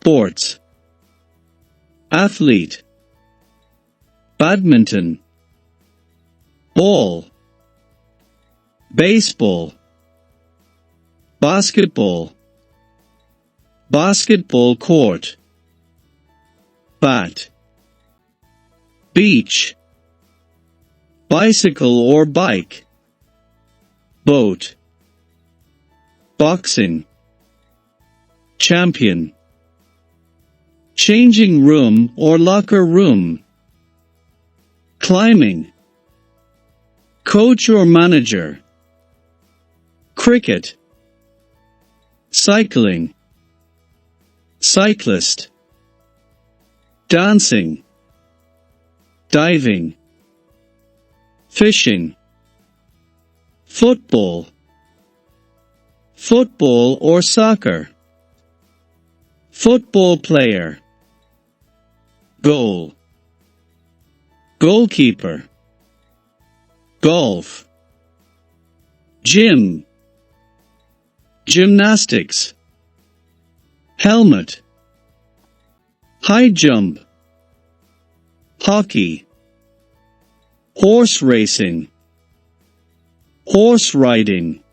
sports, athlete, badminton, ball, baseball, basketball, basketball court, bat, beach, bicycle or bike, boat, boxing, champion, changing room or locker room, climbing, coach or manager, cricket, cycling, cyclist, dancing, diving, fishing, football, football or soccer, football player, goal, goalkeeper, golf, gym, gymnastics, helmet, high jump, hockey, horse racing, horse riding,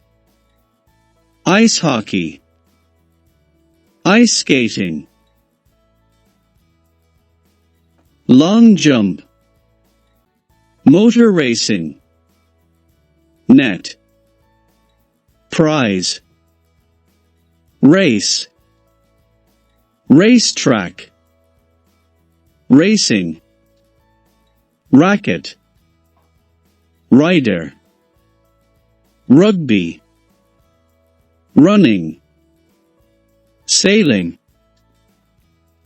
ice hockey, ice skating, long jump, motor racing, net, prize, race, racetrack, racing, racket, rider, rugby, running, sailing,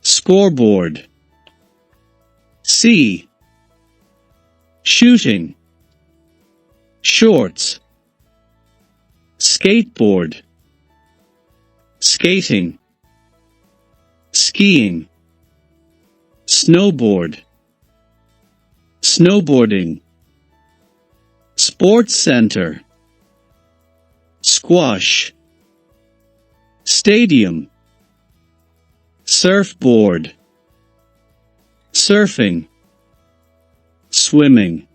scoreboard, sea, shooting, shorts, skateboard, skating, skiing, snowboard, snowboarding, sports center, squash, stadium, surfboard, surfing, swimming,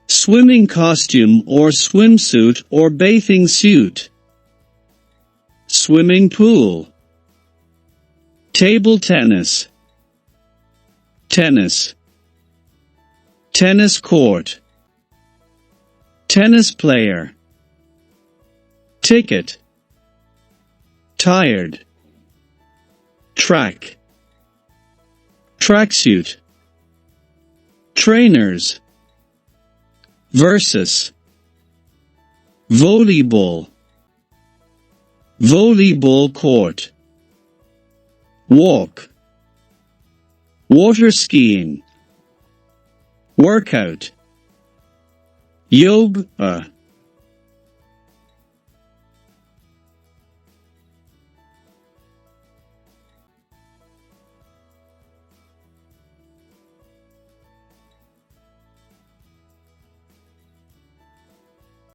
swimming costume or swimsuit or bathing suit, swimming pool, table tennis, tennis, tennis court, tennis player, ticket, tired, track, tracksuit, trainers, versus, volleyball, volleyball court, walk, water skiing, workout, yoga.